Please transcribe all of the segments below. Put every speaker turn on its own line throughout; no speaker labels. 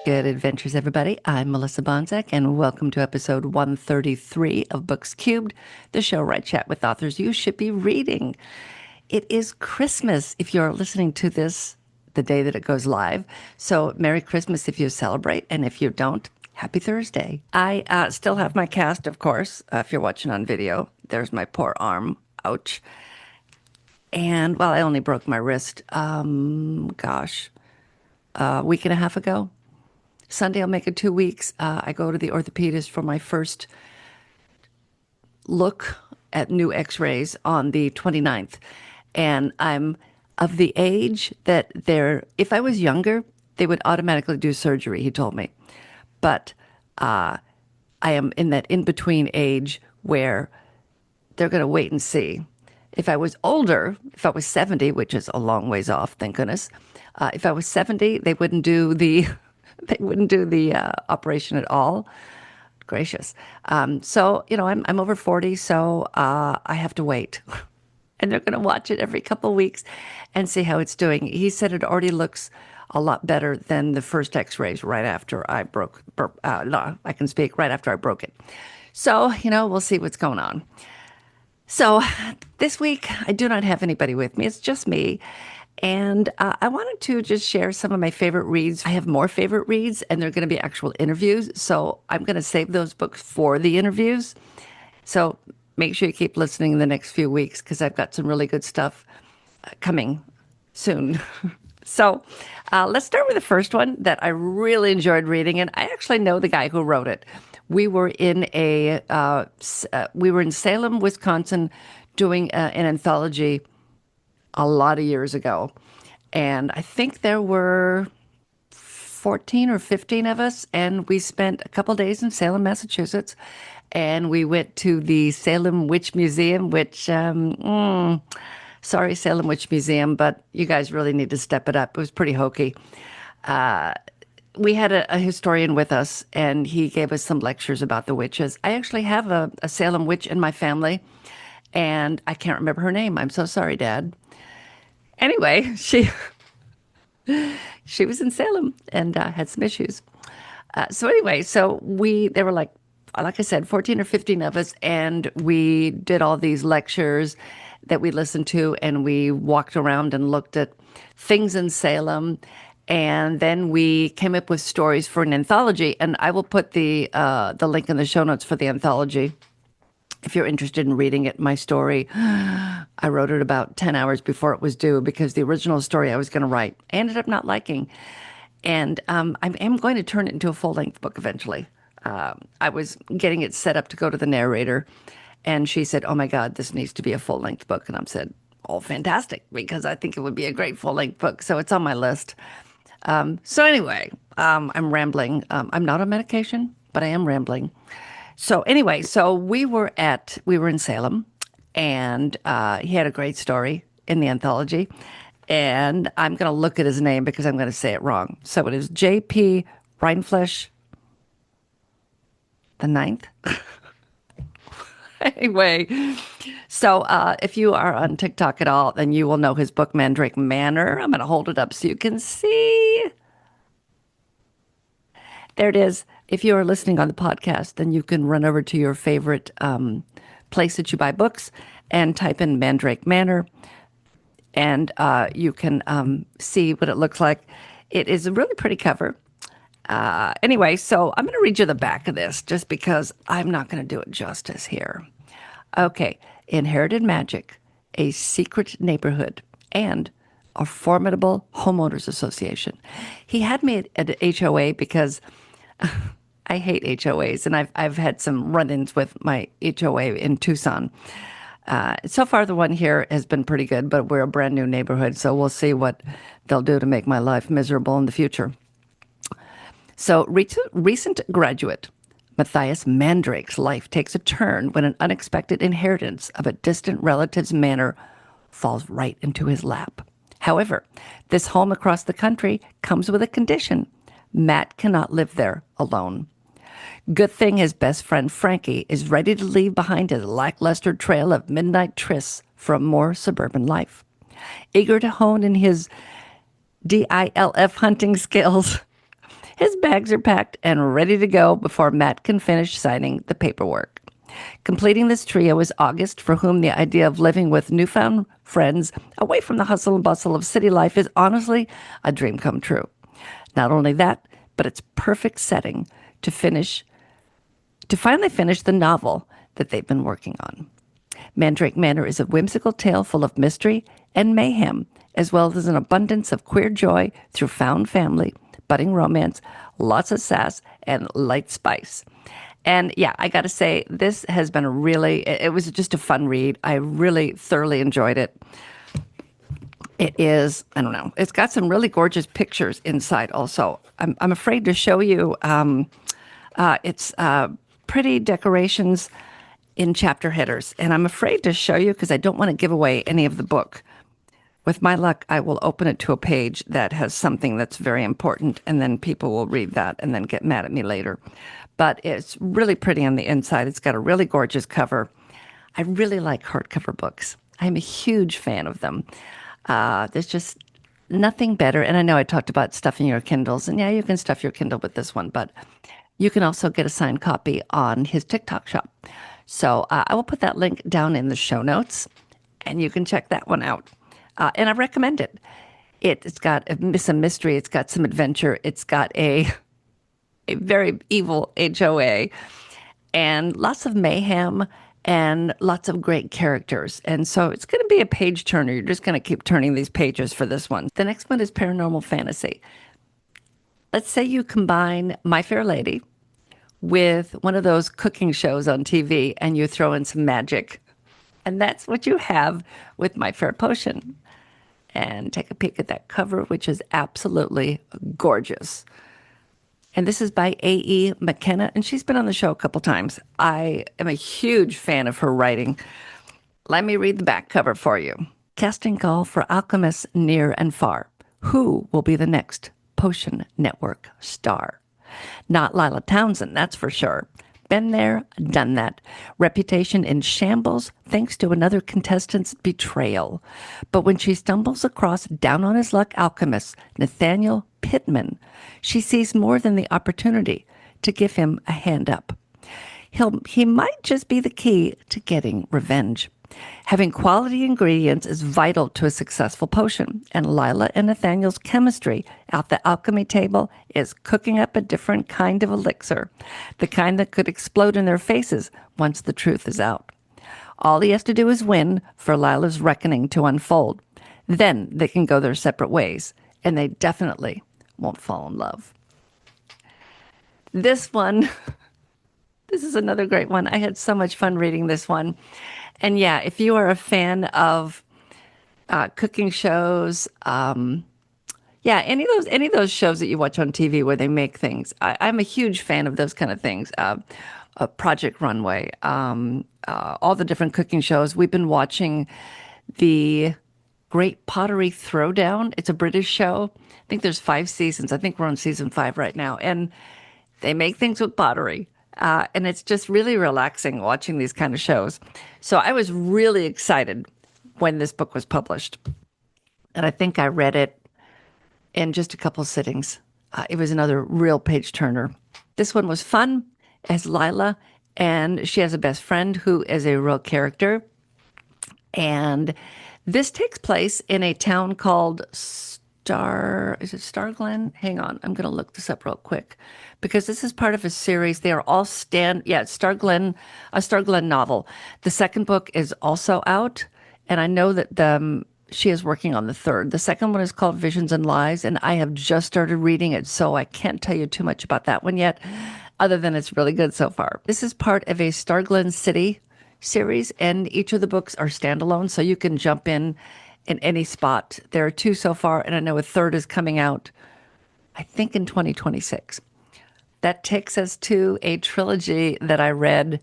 Good adventures, everybody. I'm Melissa Bonzak, and welcome to episode 133 of Books Cubed, the show where I chat with authors you should be reading. It is Christmas if you're listening to this the day that it goes live. So, Merry Christmas if you celebrate, and if you don't, Happy Thursday. I still have my cast, of course, if you're watching on video. There's my poor arm. Ouch. And, well, I only broke my wrist, a week and a half ago. Sunday, I'll make it 2 weeks. I go to the orthopedist for my first look at new x-rays on the 29th. And I'm of the age that if I was younger, they would automatically do surgery, he told me. But I am in that in-between age where they're going to wait and see. If I was older, if I was 70, which is a long ways off, thank goodness. If I was 70, they wouldn't do the operation at all. Gracious. So, I'm over 40, so I have to wait. And they're going to watch it every couple of weeks and see how it's doing. He said it already looks a lot better than the first x-rays right after I broke. I can speak right after I broke it. So, we'll see what's going on. So this week, I do not have anybody with me. It's just me. And I wanted to just share some of my favorite reads. I have more favorite reads, and they're going to be actual interviews. So I'm going to save those books for the interviews. So make sure you keep listening in the next few weeks because I've got some really good stuff coming soon. So let's start with the first one that I really enjoyed reading, and I actually know the guy who wrote it. We were in Salem, Wisconsin, doing an anthology a lot of years ago. And I think there were 14 or 15 of us, and we spent a couple days in Salem, Massachusetts, and we went to the Salem Witch Museum, which, sorry, Salem Witch Museum, but you guys really need to step it up. It was pretty hokey. We had a historian with us, and he gave us some lectures about the witches. I actually have a Salem witch in my family, and I can't remember her name. I'm so sorry, Dad. Anyway, she was in Salem and had some issues. So there were like I said, 14 or 15 of us, and we did all these lectures that we listened to, and we walked around and looked at things in Salem, and then we came up with stories for an anthology. And I will put the link in the show notes for the anthology. If you're interested in reading it, my story, I wrote it about 10 hours before it was due because the original story I was going to write, I ended up not liking. And I am going to turn it into a full-length book eventually. I was getting it set up to go to the narrator, and she said, "Oh my God, this needs to be a full-length book." And I said, "Oh, fantastic," because I think it would be a great full-length book. So it's on my list. I'm rambling. I'm not on medication, but I am rambling. So anyway, we were in Salem, and he had a great story in the anthology, and I'm going to look at his name because I'm going to say it wrong. So it is J.P. Rindfleisch the Ninth. Anyway, so if you are on TikTok at all, then you will know his book, Mandrake Manor. I'm going to hold it up so you can see. There it is. If you are listening on the podcast, then you can run over to your favorite place that you buy books and type in Mandrake Manor, and you can see what it looks like. It is a really pretty cover. Anyway, so I'm going to read you the back of this just because I'm not going to do it justice here. Okay. Inherited magic, a secret neighborhood, and a formidable homeowners association. He had me at HOA because I hate HOAs, and I've had some run-ins with my HOA in Tucson. So far, the one here has been pretty good, but we're a brand new neighborhood, so we'll see what they'll do to make my life miserable in the future. So, recent graduate Matthias Mandrake's life takes a turn when an unexpected inheritance of a distant relative's manor falls right into his lap. However, this home across the country comes with a condition. Matt cannot live there alone. Good thing his best friend Frankie is ready to leave behind his lackluster trail of midnight trysts for a more suburban life. Eager to hone in his DILF hunting skills, His bags are packed and ready to go before Matt can finish signing the paperwork. Completing this trio is August, for whom the idea of living with newfound friends away from the hustle and bustle of city life is honestly a dream come true. Not only that, but it's perfect setting to finally finish the novel that they've been working on. Mandrake Manor is a whimsical tale full of mystery and mayhem, as well as an abundance of queer joy through found family, budding romance, lots of sass, and light spice. And yeah, I got to say, this has been it was just a fun read. I really thoroughly enjoyed it. It is, I don't know, it's got some really gorgeous pictures inside also. I'm afraid to show you, it's pretty decorations in chapter headers. And I'm afraid to show you because I don't want to give away any of the book. With my luck, I will open it to a page that has something that's very important, and then people will read that and then get mad at me later. But it's really pretty on the inside. It's got a really gorgeous cover. I really like hardcover books. I'm a huge fan of them. There's just nothing better. And I know I talked about stuffing your Kindles, and yeah, you can stuff your Kindle with this one, but you can also get a signed copy on his TikTok shop. So I will put that link down in the show notes, and you can check that one out. And I recommend it. It's got some mystery. It's got some adventure. It's got a very evil HOA and lots of mayhem and lots of great characters. And so it's going to be a page turner. You're just going to keep turning these pages for this one. The next one is paranormal fantasy. Let's say you combine My Fair Lady with one of those cooking shows on TV and you throw in some magic. And that's what you have with My Fair Potion. And take a peek at that cover, which is absolutely gorgeous. And this is by A.E. McKenna, and she's been on the show a couple times. I am a huge fan of her writing. Let me read the back cover for you. Casting call for alchemists near and far. Who will be the next Potion Network star? Not Lila Townsend, that's for sure. Been there, done that. Reputation in shambles thanks to another contestant's betrayal. But when she stumbles across down on his luck alchemist Nathaniel Pittman, she sees more than the opportunity to give him a hand up. He might just be the key to getting revenge. Having quality ingredients is vital to a successful potion, and Lila and Nathaniel's chemistry at the alchemy table is cooking up a different kind of elixir, the kind that could explode in their faces once the truth is out. All he has to do is win for Lila's reckoning to unfold. Then they can go their separate ways, and they definitely won't fall in love. This one, this is another great one. I had so much fun reading this one. And yeah, if you are a fan of cooking shows, any of those shows that you watch on TV where they make things, I'm a huge fan of those kind of things. Project Runway, all the different cooking shows. We've been watching the Great Pottery Throwdown. It's a British show. I think there's 5 seasons. I think we're on season 5 right now, and they make things with pottery. And it's just really relaxing watching these kind of shows. So I was really excited when this book was published. And I think I read it in just a couple sittings. It was another real page turner. This one was fun as Lila, and she has a best friend who is a real character. And this takes place in a town called is it Starglen? Hang on, I'm going to look this up real quick because this is part of a series. They are all it's Starglen, a Starglen novel. The second book is also out, and I know that she is working on the third. The second one is called Visions and Lies, and I have just started reading it, so I can't tell you too much about that one yet, other than it's really good so far. This is part of a Starglen City series, and each of the books are standalone, so you can jump in any spot. There are 2 so far, and I know a third is coming out, I think, in 2026. That takes us to a trilogy that I read,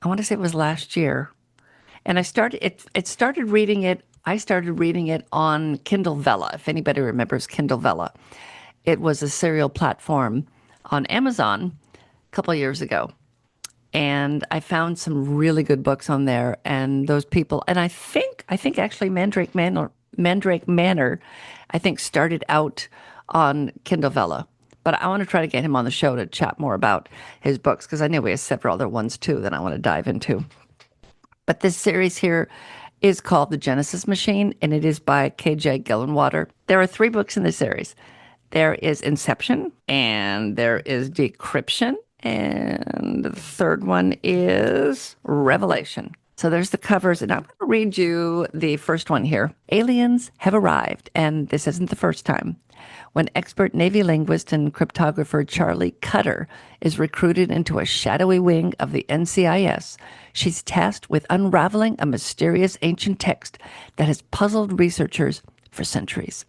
I want to say it was last year. And I started reading it on Kindle Vella, if anybody remembers Kindle Vella. It was a serial platform on Amazon a couple of years ago. And I found some really good books on there, and those people, and I think actually Mandrake Manor, I think started out on Kindle Vella, But I want to try to get him on the show to chat more about his books because I know he has several other ones too that I want to dive into. But this series here is called The Genesis Machine, and it is by KJ Gillenwater. There are 3 books in this series. There is Inception, and there is Decryption, and the third one is Revelation. So there's the covers, and I'm going to read you the first one here. Aliens have arrived, and this isn't the first time. When expert Navy linguist and cryptographer Charlie Cutter is recruited into a shadowy wing of the NCIS, she's tasked with unraveling a mysterious ancient text that has puzzled researchers for centuries.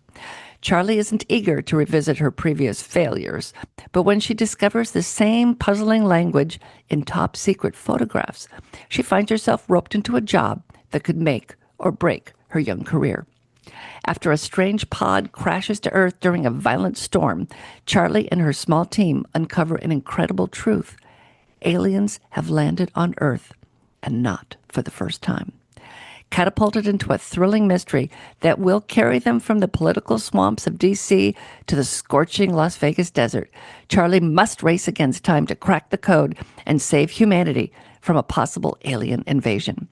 Charlie isn't eager to revisit her previous failures, but when she discovers the same puzzling language in top-secret photographs, she finds herself roped into a job that could make or break her young career. After a strange pod crashes to Earth during a violent storm, Charlie and her small team uncover an incredible truth. Aliens have landed on Earth, and not for the first time. Catapulted into a thrilling mystery that will carry them from the political swamps of D.C. to the scorching Las Vegas desert, Charlie must race against time to crack the code and save humanity from a possible alien invasion.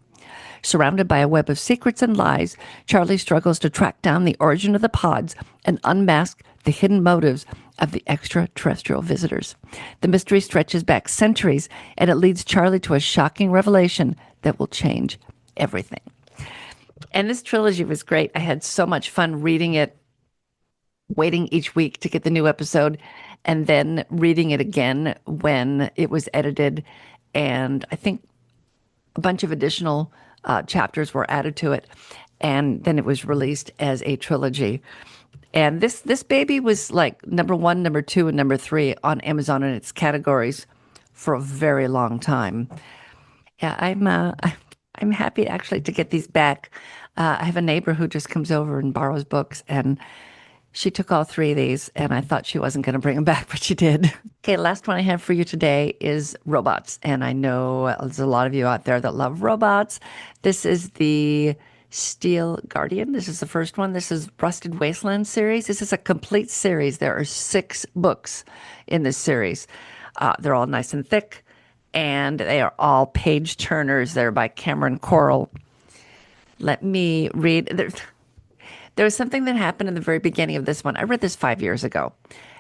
Surrounded by a web of secrets and lies, Charlie struggles to track down the origin of the pods and unmask the hidden motives of the extraterrestrial visitors. The mystery stretches back centuries, and it leads Charlie to a shocking revelation that will change everything. And this trilogy was great. I had so much fun reading it, waiting each week to get the new episode, and then reading it again when it was edited. And I think a bunch of additional chapters were added to it, and then it was released as a trilogy. And this baby was like number 1, number 2, and number 3 on Amazon in its categories for a very long time. Yeah, I'm happy actually to get these back. I have a neighbor who just comes over and borrows books, and she took all 3 of these, and I thought she wasn't going to bring them back, but she did. Okay, last one I have for you today is robots, and I know there's a lot of you out there that love robots. This is the Steel Guardian. This is the first one. This is Rusted Wasteland series. This is a complete series. There are 6 books in this series. They're all nice and thick, and they are all page turners. They're by Cameron Corll. Let me read. There was something that happened in the very beginning of this one. I read this 5 years ago,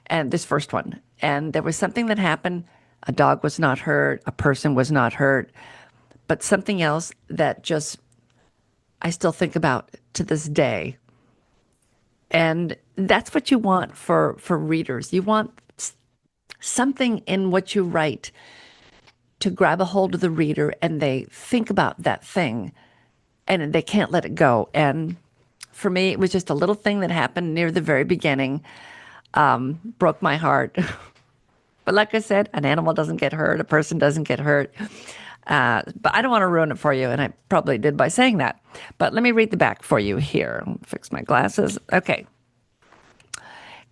and this first one. And there was something that happened. A dog was not hurt. A person was not hurt. But something else that just I still think about to this day. And that's what you want for readers. You want something in what you write to grab a hold of the reader, and they think about that thing, and they can't let it go. And for me, it was just a little thing that happened near the very beginning, broke my heart. But like I said, an animal doesn't get hurt, a person doesn't get hurt. But I don't want to ruin it for you, and I probably did by saying that. But let me read the back for you here. Fix my glasses. Okay.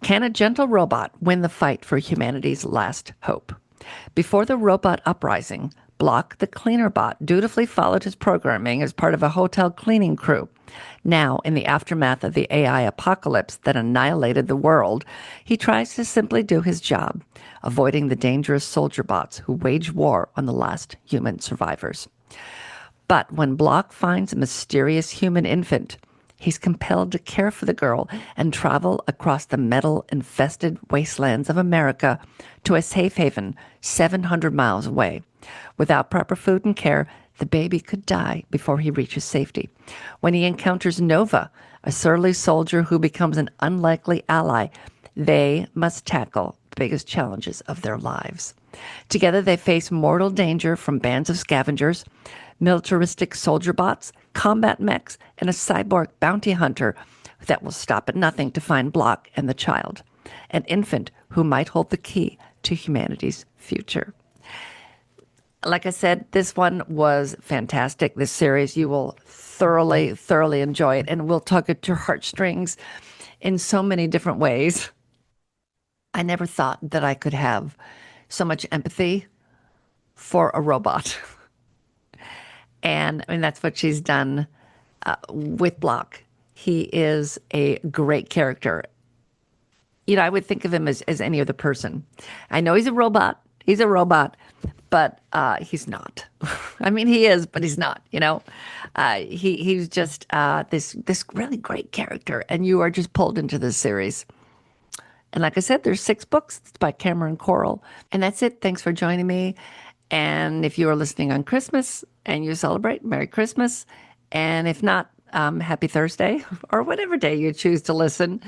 Can a gentle robot win the fight for humanity's last hope? Before the robot uprising, Block the cleaner bot dutifully followed his programming as part of a hotel cleaning crew. Now, in the aftermath of the AI apocalypse that annihilated the world, he tries to simply do his job, avoiding the dangerous soldier bots who wage war on the last human survivors. But when Block finds a mysterious human infant, he's compelled to care for the girl and travel across the metal-infested wastelands of America to a safe haven 700 miles away. Without proper food and care, the baby could die before he reaches safety. When he encounters Nova, a surly soldier who becomes an unlikely ally, they must tackle the biggest challenges of their lives. Together, they face mortal danger from bands of scavengers, militaristic soldier bots, combat mechs, and a cyborg bounty hunter that will stop at nothing to find Block and the child, an infant who might hold the key to humanity's future. Like I said, this one was fantastic. This series, you will thoroughly, thoroughly enjoy it, and will tug at your heartstrings in so many different ways. I never thought that I could have so much empathy for a robot. And I mean, that's what she's done with Block. He is a great character. I would think of him as any other person. I know he's a robot. He's a robot, but he's not. I mean, he is, but he's not. He's just this really great character, and you are just pulled into this series. And like I said, there's 6 books. It's by Cameron Corral. And that's it. Thanks for joining me. And if you are listening on Christmas and you celebrate, Merry Christmas. And if not, Happy Thursday or whatever day you choose to listen.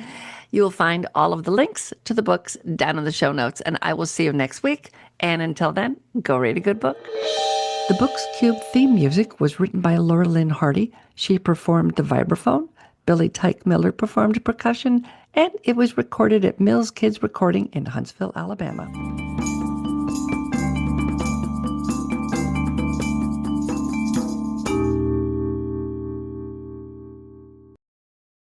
You will find all of the links to the books down in the show notes. And I will see you next week. And until then, go read a good book. The Books Cube theme music was written by Laura Lynn Hardy. She performed the vibraphone. Billy Tyke Miller performed percussion, and it was recorded at Mills Kids Recording in Huntsville, Alabama.